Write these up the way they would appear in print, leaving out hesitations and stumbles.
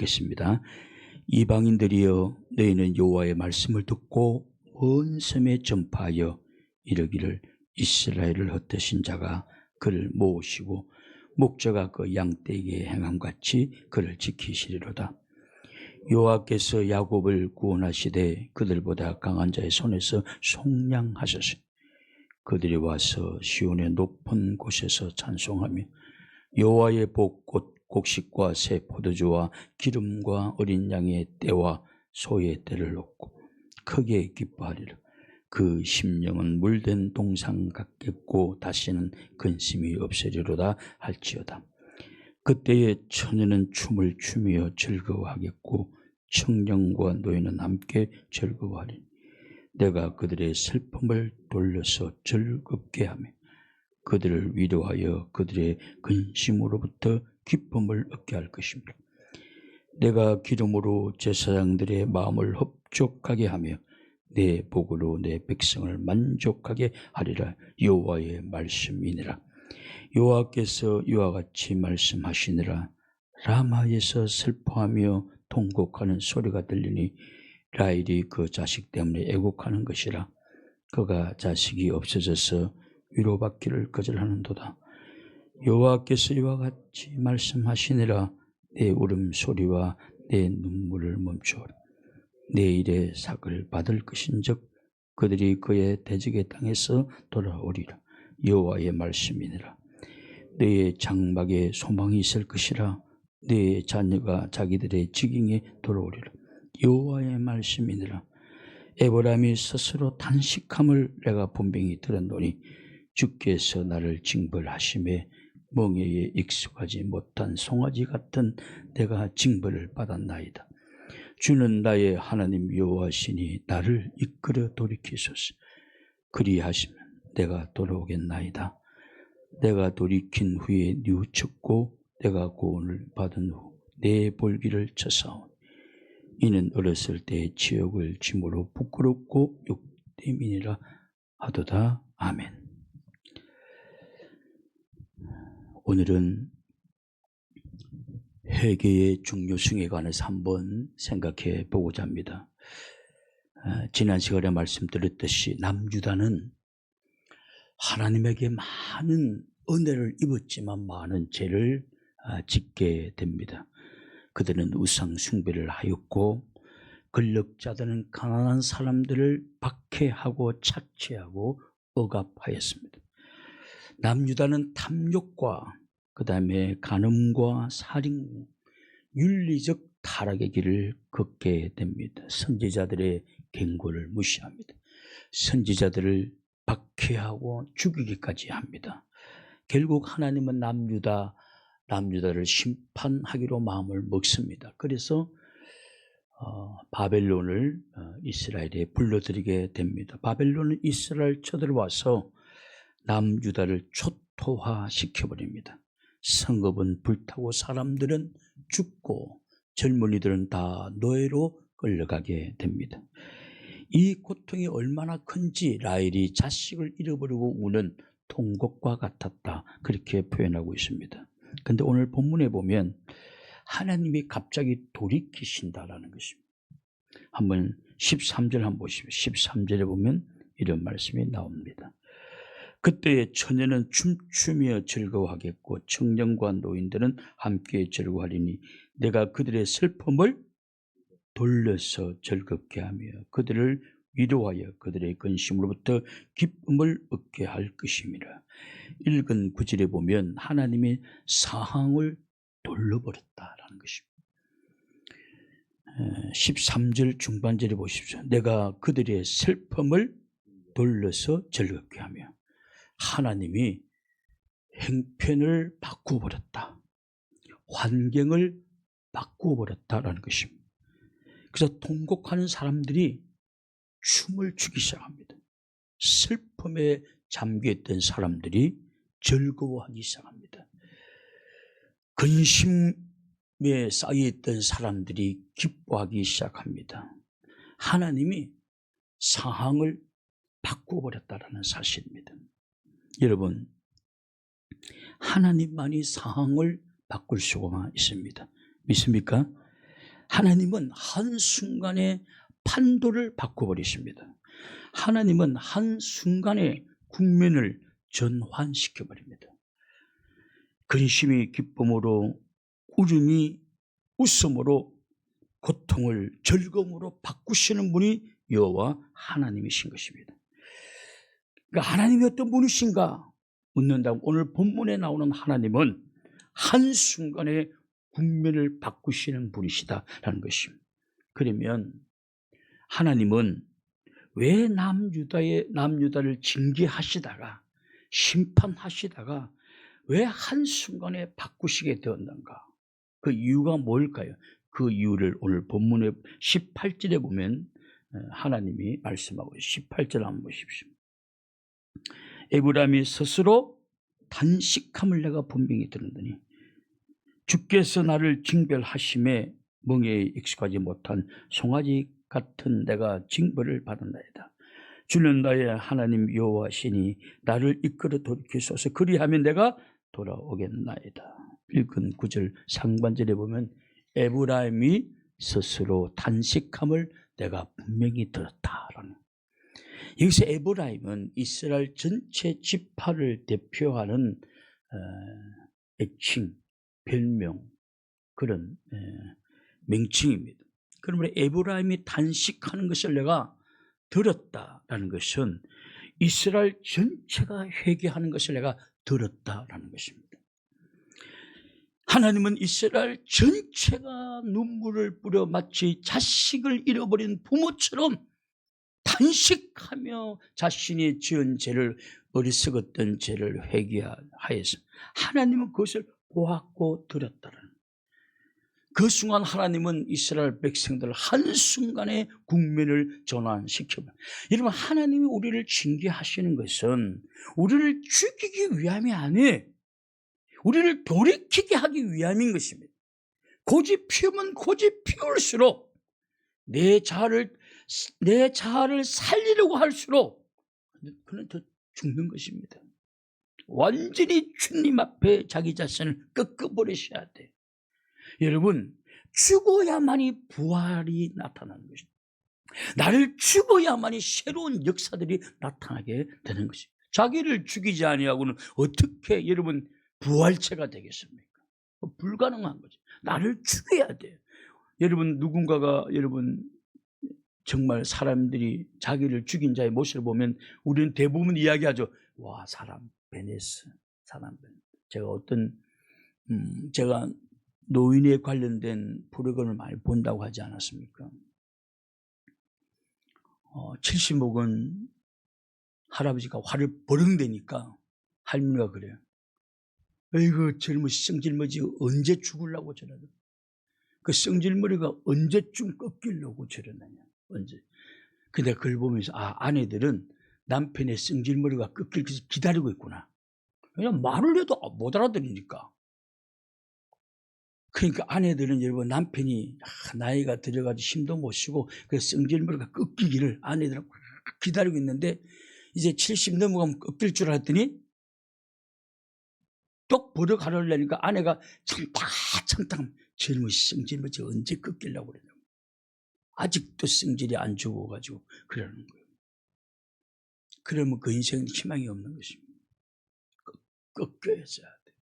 읽겠습니다. 이방인들이여 너희는 여호와의 말씀을 듣고 온 섬에 전파하여 이르기를 이스라엘을 흩으신 자가 그를 모으시고 목자가 그 양떼에게 행함같이 그를 지키시리로다. 여호와께서 야곱을 구원하시되 그들보다 강한 자의 손에서 속량하소서. 그들이 와서 시온의 높은 곳에서 찬송하며 여호와의 복 곧 곡식과 새 포도주와 기름과 어린 양의 때와 소의 때를 얻고 크게 기뻐하리라. 그 심령은 물된 동상 같겠고 다시는 근심이 없으리로다 할지어다. 그때에 처녀는 춤을 추며 즐거워하겠고 청년과 노인은 함께 즐거워하리니 내가 그들의 슬픔을 돌려서 즐겁게 하며 그들을 위로하여 그들의 근심으로부터 기쁨을 얻게 할 것입니다. 내가 기름으로 제사장들의 마음을 흡족하게 하며 내 복으로 내 백성을 만족하게 하리라. 여호와의 말씀이니라. 여호와께서 이와 같이 말씀하시니라. 라마에서 슬퍼하며 통곡하는 소리가 들리니 라헬이 그 자식 때문에 애곡하는 것이라. 그가 자식이 없어져서 위로받기를 거절하는도다. 여호와께서 이와 같이 말씀하시니라. 내 울음소리와 내 눈물을 멈추어라. 내일의 삭을 받을 것인즉 그들이 그의 대적의 땅에서 돌아오리라. 여호와의 말씀이니라. 너의 장막에 소망이 있을 것이라. 너의 자녀가 자기들의 지경에 돌아오리라. 여호와의 말씀이니라. 에브라임이 스스로 단식함을 내가 분명히 들었노니 주께서 나를 징벌하심에 멍에에 익숙하지 못한 송아지 같은 내가 징벌을 받았나이다. 주는 나의 하나님 여호와시니 나를 이끌어 돌이키소서. 그리하시면 내가 돌아오겠나이다. 내가 돌이킨 후에 뉘우쳤고 내가 구원을 받은 후 내 볼기를 쳐싸오니 이는 어렸을 때의 지옥을 짐으로 부끄럽고 욕됨이니라 하도다. 아멘. 오늘은 회개의 중요성에 관해서 한번 생각해 보고자 합니다. 지난 시간에 말씀드렸듯이 남유다는 하나님에게 많은 은혜를 입었지만 많은 죄를 짓게 됩니다. 그들은 우상 숭배를 하였고 권력자들은 가난한 사람들을 박해하고 착취하고 억압하였습니다. 남유다는 탐욕과 그 다음에 간음과 살인, 윤리적 타락의 길을 걷게 됩니다. 선지자들의 경고를 무시합니다. 선지자들을 박해하고 죽이기까지 합니다. 결국 하나님은 남유다를 심판하기로 마음을 먹습니다. 그래서 바벨론을 이스라엘에 불러들이게 됩니다. 바벨론은 이스라엘 쳐들어와서 남유다를 초토화시켜버립니다. 성읍은 불타고 사람들은 죽고 젊은이들은 다 노예로 끌려가게 됩니다. 이 고통이 얼마나 큰지 라헬이 자식을 잃어버리고 우는 통곡과 같았다, 그렇게 표현하고 있습니다. 그런데 오늘 본문에 보면 하나님이 갑자기 돌이키신다라는 것입니다. 한번 13절 한번 보시면 13절에 보면 이런 말씀이 나옵니다. 그때의 처녀는 춤추며 즐거워하겠고 청년과 노인들은 함께 즐거워하리니 내가 그들의 슬픔을 돌려서 즐겁게 하며 그들을 위로하여 그들의 근심으로부터 기쁨을 얻게 할 것임이라. 읽은 구절에 보면 하나님이 상황을 돌려버렸다라는 것입니다. 13절 중반절에 보십시오. 내가 그들의 슬픔을 돌려서 즐겁게 하며 하나님이 행편을 바꾸어버렸다. 환경을 바꾸어버렸다라는 것입니다. 그래서 통곡하는 사람들이 춤을 추기 시작합니다. 슬픔에 잠겨있던 사람들이 즐거워하기 시작합니다. 근심에 쌓여있던 사람들이 기뻐하기 시작합니다. 하나님이 상황을 바꾸어버렸다는 사실입니다. 여러분, 하나님만이 상황을 바꿀 수가 있습니다. 믿습니까? 하나님은 한순간에 판도를 바꿔버리십니다. 하나님은 한순간에 국면을 전환시켜버립니다. 근심이 기쁨으로, 울음이 웃음으로, 고통을 즐거움으로 바꾸시는 분이 여호와 하나님이신 것입니다. 그러니까 하나님이 어떤 분이신가 묻는다면 오늘 본문에 나오는 하나님은 한순간에 국면을 바꾸시는 분이시다라는 것입니다. 그러면 하나님은 왜 남유다를 징계하시다가 심판하시다가 왜 한순간에 바꾸시게 되었는가? 그 이유가 뭘까요? 그 이유를 오늘 본문의 18절에 보면 하나님이 말씀하고 18절 한번 보십시오. 에브라임이 스스로 단식함을 내가 분명히 들었더니 주께서 나를 징벌하심에 멍에에 익숙하지 못한 송아지 같은 내가 징벌을 받았나이다. 주는 나의 하나님 여호와시니 나를 이끌어 돌이키소서. 그리하면 내가 돌아오겠나이다. 읽은 9절 상반절에 보면 에브라임이 스스로 단식함을 내가 분명히 들었다라는. 여기서 에브라임은 이스라엘 전체 지파를 대표하는 애칭, 별명, 그런 명칭입니다. 그러므로 에브라임이 단식하는 것을 내가 들었다라는 것은 이스라엘 전체가 회개하는 것을 내가 들었다라는 것입니다. 하나님은 이스라엘 전체가 눈물을 뿌려 마치 자식을 잃어버린 부모처럼 단식하며 자신이 지은 죄를, 어리석었던 죄를 회개하여서 하나님은 그것을 보았고 들었다는. 그 순간 하나님은 이스라엘 백성들을 한순간에 국면을 전환시켜버려요. 여러분, 하나님이 우리를 징계하시는 것은 우리를 죽이기 위함이 아니에요. 우리를 돌이키게 하기 위함인 것입니다. 고집 피우면 고집 피울수록 내 자아를 살리려고 할수록 그는 더 죽는 것입니다. 완전히 주님 앞에 자기 자신을 꺾어버리셔야 돼요. 여러분, 죽어야만이 부활이 나타나는 것입니다. 나를 죽어야만이 새로운 역사들이 나타나게 되는 것입니다. 자기를 죽이지 아니하고는 어떻게 여러분 부활체가 되겠습니까? 불가능한 거죠. 나를 죽여야 돼요. 여러분, 누군가가 여러분 정말 사람들이 자기를 죽인 자의 모습을 보면 우리는 대부분 이야기하죠. 와, 사람 베네스, 사람 베네스. 제가 노인에 관련된 프로그램을 많이 본다고 하지 않았습니까? 70먹은 할아버지가 화를 버릉대니까 할머니가 그래요. 에이구, 젊은 성질머지 언제 죽으려고 저러나. 그 성질머리가 언제쯤 꺾이려고 저러느냐. 언제. 근데 그걸 보면서 아내들은 남편의 성질머리가 꺾일 것을 기다리고 있구나. 그냥 말을 해도 못 알아들으니까. 그러니까 아내들은 여러분 남편이 나이가 들어가지고 힘도 못 쉬고 그 성질머리가 꺾이기를 아내들은 기다리고 있는데 이제 70 넘어가면 꺾일 줄 알았더니 똑 버럭하려니까 아내가 참다 젊은 성질머리 언제 꺾이려고 그러냐고. 아직도 성질이 안 죽어가지고 그러는 거예요. 그러면 그 인생은 희망이 없는 것입니다. 꺾여져야 돼요.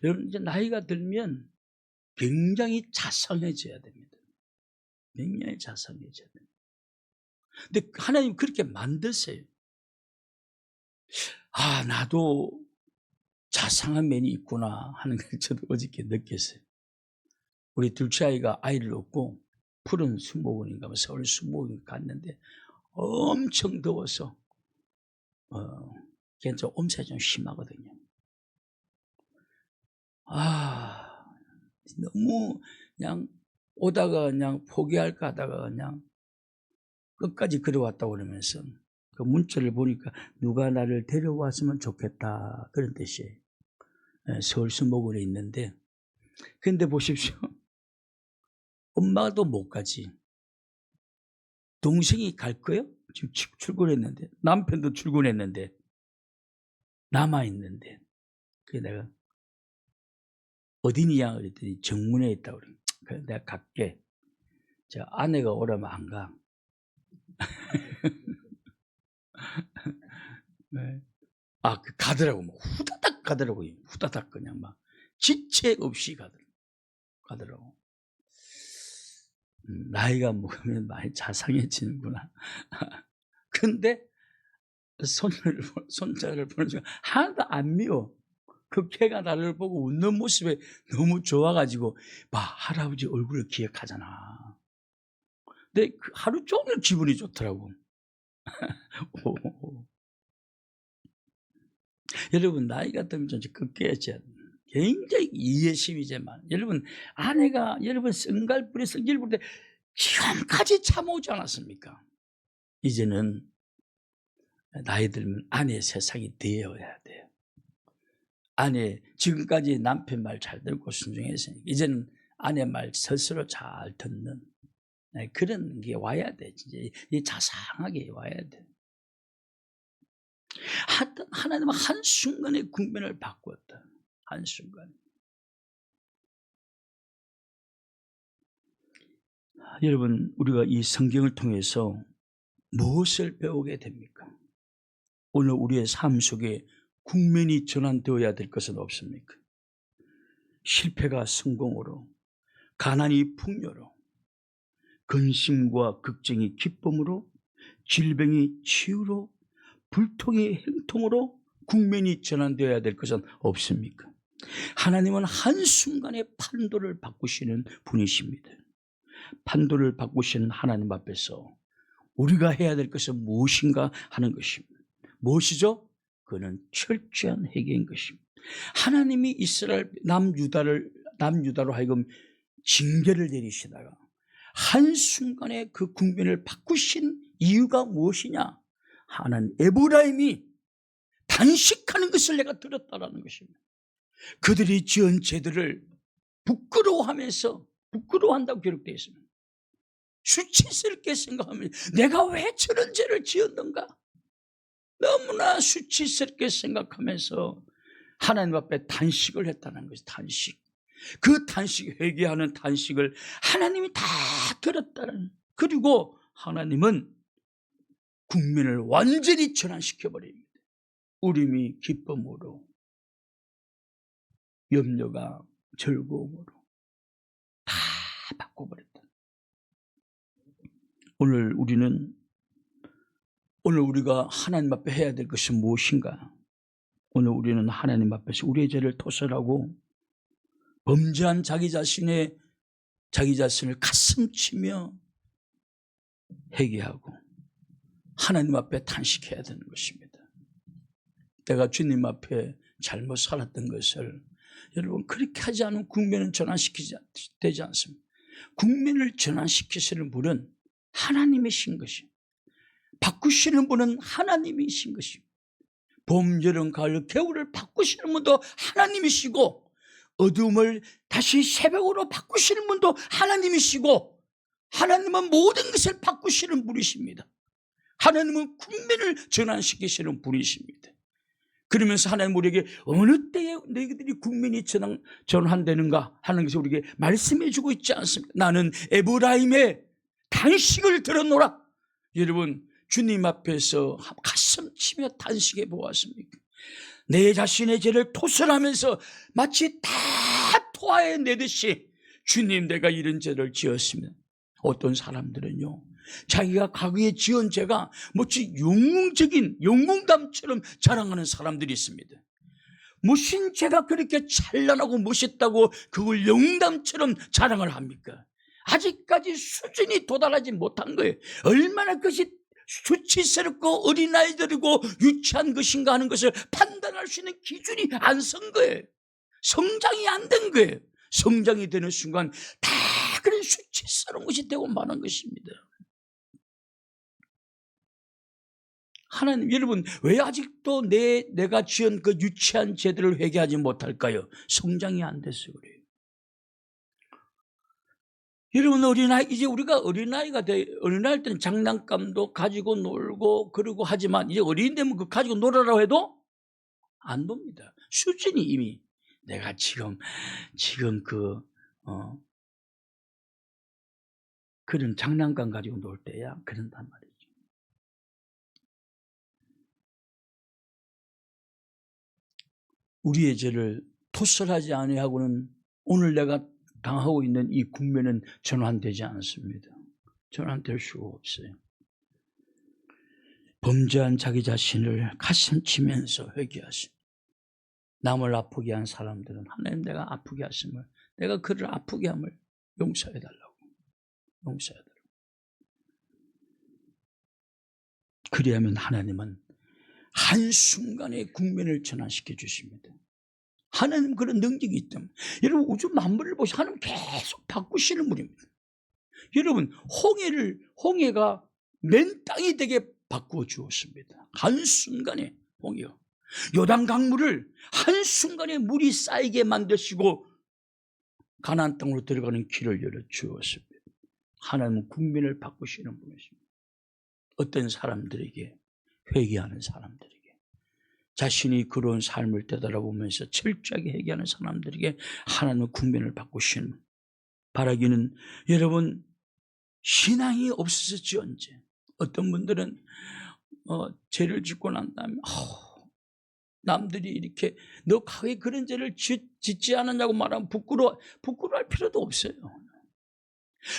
여러분, 이제 나이가 들면 굉장히 자상해져야 됩니다. 굉장히 자상해져야 됩니다. 근데 하나님 그렇게 만드세요. 나도 자상한 면이 있구나 하는 걸 저도 어저께 느꼈어요. 우리 둘째 아이가 아이를 얻고 푸른 수목원인가 서울 수목원 갔는데 엄청 더워서 괜찮아 엄살이 좀 심하거든요. 너무 그냥 오다가 그냥 포기할까 하다가 그냥 끝까지 걸어왔다고 그러면서 그 문자를 보니까 누가 나를 데려왔으면 좋겠다 그런 뜻이에요. 서울 수목원에 있는데 근데 보십시오. 엄마도 못 가지. 동생이 갈 거예요? 지금 출근했는데 남편도 출근했는데 남아있는데 그래 내가 어디냐 그랬더니 정문에 있다고 그래. 그래 내가 갈게. 저 아내가 오라면 안 가. 네. 가더라고. 뭐 후다닥 가더라고요. 후다닥 그냥 막 지체 없이 가더라고. 나이가 먹으면 많이 자상해지는구나. 근데 손자를 보는 순간 하나도 안 미워. 그 걔가 나를 보고 웃는 모습에 너무 좋아가지고 막 할아버지 얼굴을 기억하잖아. 근데 하루 종일 기분이 좋더라고. 여러분 나이가 들면 좀 꺾여야지. 굉장히 이해심이지만 여러분 아내가 여러분 성갈불에 성질 부릴 때 지금까지 참아오지 않았습니까? 이제는 나이 들면 아내의 세상이 되어야 돼요. 아내 지금까지 남편 말 잘 듣고 순종했으니까 이제는 아내 말 스스로 잘 듣는 그런 게 와야 돼. 이제 자상하게 와야 돼. 하나님은 한순간에 국면을 바꾸었다. 한순간에. 여러분 우리가 이 성경을 통해서 무엇을 배우게 됩니까? 오늘 우리의 삶 속에 국면이 전환되어야 될 것은 없습니까? 실패가 성공으로, 가난이 풍요로, 근심과 걱정이 기쁨으로, 질병이 치유로, 불통이 행통으로 국면이 전환되어야 될 것은 없습니까? 하나님은 한순간에 판도를 바꾸시는 분이십니다. 판도를 바꾸시는 하나님 앞에서 우리가 해야 될 것은 무엇인가 하는 것입니다. 무엇이죠? 그는 철저한 회개인 것입니다. 하나님이 이스라엘 남유다로 하여금 징계를 내리시다가 한순간에 그 국면을 바꾸신 이유가 무엇이냐? 하나님 에브라임이 단식하는 것을 내가 들었다라는 것입니다. 그들이 지은 죄들을 부끄러워한다고 기록되어 있습니다. 수치스럽게 생각하면 내가 왜 저런 죄를 지었는가? 너무나 수치스럽게 생각하면서 하나님 앞에 단식을 했다는 것이 단식. 그 단식, 회개하는 단식을 하나님이 다 들었다는. 그리고 하나님은 국민을 완전히 전환시켜버립니다. 울음이 기쁨으로, 염려가 즐거움으로 다 바꿔버렸다. 오늘 우리가 하나님 앞에 해야 될 것은 무엇인가? 오늘 우리는 하나님 앞에서 우리의 죄를 토설하고 범죄한 자기 자신을 가슴치며 회개하고 하나님 앞에 탄식해야 되는 것입니다. 내가 주님 앞에 잘못 살았던 것을 여러분 그렇게 하지 않으면 국면을 전환시키지 되지 않습니다. 국면을 전환시키시는 분은 하나님이신 것입니다. 바꾸시는 분은 하나님이신 것입니다. 봄, 여름, 가을, 겨울을 바꾸시는 분도 하나님이시고 어둠을 다시 새벽으로 바꾸시는 분도 하나님이시고 하나님은 모든 것을 바꾸시는 분이십니다. 하나님은 국면을 전환시키시는 분이십니다. 그러면서 하나님 우리에게 어느 때에 너희들이 국면이 전환되는가 하는 것을 우리에게 말씀해 주고 있지 않습니까? 나는 에브라임의 단식을 들었노라. 여러분 주님 앞에서 가슴 치며 단식해 보았습니까? 내 자신의 죄를 토설하면서 마치 다 토해내듯이 주님 내가 이런 죄를 지었으면 어떤 사람들은요 자기가 과거에 지은 죄가 마치 영웅담처럼 자랑하는 사람들이 있습니다. 무슨 죄가 그렇게 찬란하고 멋있다고 그걸 영웅담처럼 자랑을 합니까? 아직까지 수준이 도달하지 못한 거예요. 얼마나 그것이 수치스럽고 어린아이들이고 유치한 것인가 하는 것을 판단할 수 있는 기준이 안 선 거예요. 성장이 안 된 거예요. 성장이 되는 순간 다 그런 수치스러운 것이 되고 마는 것입니다. 하나님, 여러분 왜 아직도 내가 지은 그 유치한 죄들을 회개하지 못할까요? 성장이 안 돼서 그래요. 여러분 이제 우리가 어린아이 때는 장난감도 가지고 놀고 그러고 하지만 이제 어린이 되면 그 가지고 놀으라고 해도 안 놉니다. 수준이 이미 내가 지금 그런 장난감 가지고 놀 때야 그런단 말이죠. 우리의 죄를 토설하지 아니하고는 오늘 내가 당하고 있는 이 국면은 전환되지 않습니다. 전환될 수가 없어요. 범죄한 자기 자신을 가슴치면서 회개하시. 남을 아프게 한 사람들은 하나님 내가 아프게 하심을, 내가 그를 아프게 함을 용서해달라고. 용서해달라고. 그리하면 하나님은 한순간에 국면을 전환시켜 주십니다. 하나님 그런 능력이 있다면, 여러분 우주 만물을 보시면 하나님 계속 바꾸시는 분입니다. 여러분 홍해가 맨 땅이 되게 바꾸어 주었습니다. 한순간에 홍해가. 요단 강물을 한순간에 물이 쌓이게 만드시고 가나안 땅으로 들어가는 길을 열어 주었습니다. 하나님은 국면을 바꾸시는 분이십니다. 어떤 사람들에게, 회개하는 사람들에게, 자신이 그런 삶을 되돌아보면서 철저하게 회개하는 사람들에게 하나님은 국면을 바꾸시는, 바라기는 여러분 신앙이 없으셨지언제, 어떤 분들은 죄를 짓고 난 다음에 남들이 이렇게 너 왜 그런 죄를 짓지 않았냐고 말하면 부끄러워할 필요도 없어요.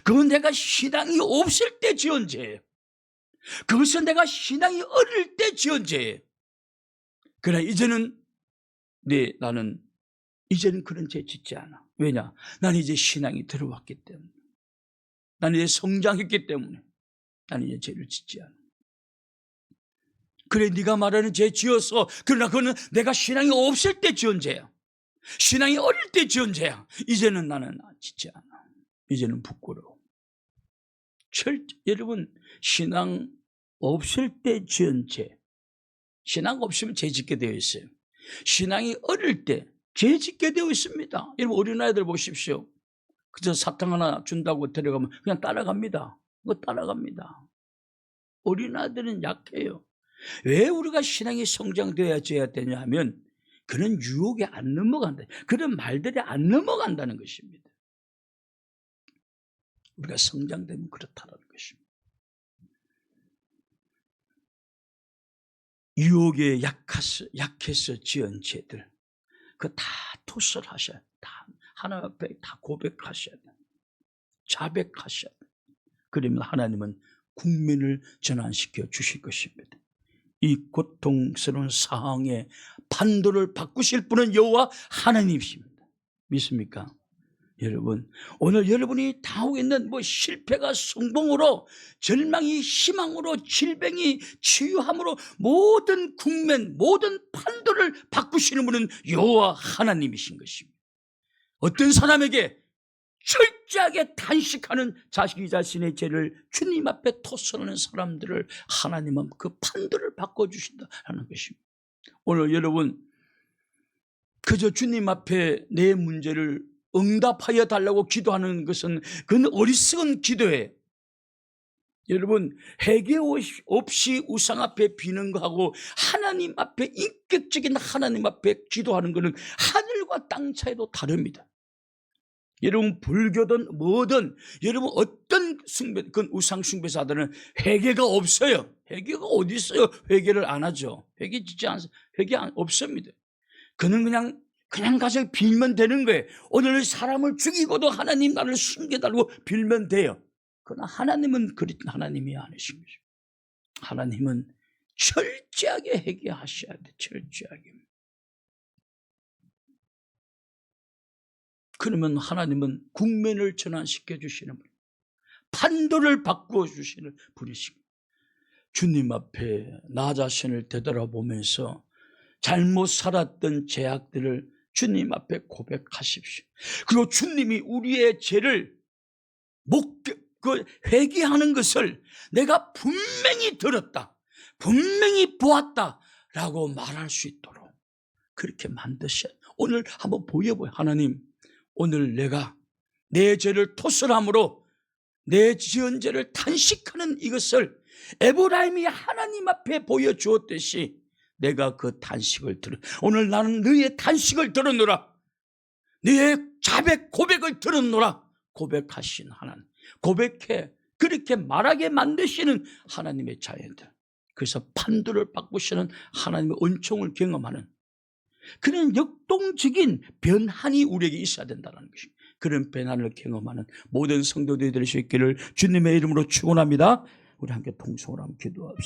그건 내가 신앙이 없을 때 지은 죄예요. 그것은 내가 신앙이 어릴 때 지은 죄예요. 그러나 이제는 나는 이제는 그런 죄 짓지 않아. 왜냐? 나는 이제 신앙이 들어왔기 때문에, 나는 이제 성장했기 때문에 나는 이제 죄를 짓지 않아. 그래, 네가 말하는 죄 지었어. 그러나 그거는 내가 신앙이 없을 때 지은 죄야. 신앙이 어릴 때 지은 죄야. 이제는 나는 짓지 않아. 이제는 부끄러워. 여러분 신앙 없을 때 지은 죄, 신앙 없으면 죄 짓게 되어 있어요. 신앙이 어릴 때 죄 짓게 되어 있습니다. 여러분 어린아이들 보십시오. 그저 사탕 하나 준다고 데려가면 그냥 따라갑니다. 그거 따라갑니다. 어린아이들은 약해요. 왜 우리가 신앙이 성장되어야 되냐 하면 그런 유혹에 안 넘어간다. 그런 말들이 안 넘어간다는 것입니다. 우리가 성장되면 그렇다는 것입니다. 유혹에 약해서 지은 죄들, 그거 다 토설하셔야 돼요. 다 하나님 앞에 다 고백하셔야 돼요. 자백하셔야 돼요. 그러면 하나님은 국면을 전환시켜 주실 것입니다. 이 고통스러운 상황에 판도를 바꾸실 분은 여호와 하나님이십니다. 믿습니까? 여러분, 오늘 여러분이 당하고 있는 실패가 성공으로, 절망이 희망으로, 질병이 치유함으로 모든 국면, 모든 판도를 바꾸시는 분은 여호와 하나님이신 것입니다. 어떤 사람에게 철저하게 단식하는 자기 자신의 죄를 주님 앞에 토설하는 사람들을 하나님은 그 판도를 바꿔주신다는 것입니다. 오늘 여러분 그저 주님 앞에 내 문제를 응답하여 달라고 기도하는 것은 그건 어리석은 기도예요. 여러분 회개 없이 우상 앞에 비는 거하고 하나님 앞에, 인격적인 하나님 앞에 기도하는 것은 하늘과 땅 차이도 다릅니다. 여러분 불교든 뭐든, 여러분 어떤 그건 우상 숭배자들은 회개가 없어요. 회개가 어디 있어요? 회개를 안 하죠. 회개 짓지 않아서 회개 없습니다. 그는 그냥 가서 빌면 되는 거예요. 오늘 사람을 죽이고도 하나님 나를 숨겨달라고 빌면 돼요. 그러나 하나님은 그런 하나님이 아니신 거죠. 하나님은 철저하게 회개하셔야 돼. 철저하게. 그러면 하나님은 국면을 전환시켜 주시는 분, 판도를 바꾸어 주시는 분이십니다. 주님 앞에 나 자신을 되돌아보면서 잘못 살았던 죄악들을 주님 앞에 고백하십시오. 그리고 주님이 우리의 죄를 회개하는 것을 내가 분명히 들었다, 분명히 보았다 라고 말할 수 있도록 그렇게 만드셔야. 오늘 한번 보여봐요. 하나님, 오늘 내가 내 죄를 토설함으로 내 지은 죄를 탄식하는 이것을 에브라임이 하나님 앞에 보여주었듯이 내가 그 탄식을 오늘 나는 너의 탄식을 들었노라, 너의 자백 고백을 들었노라 고백하신 하나님, 고백해 그렇게 말하게 만드시는 하나님의 자녀들, 그래서 판도를 바꾸시는 하나님의 은총을 경험하는 그런 역동적인 변환이 우리에게 있어야 된다는 것입니다. 그런 변환을 경험하는 모든 성도들이 될 수 있기를 주님의 이름으로 축원합니다. 우리 함께 통성으로 한번 기도합시다.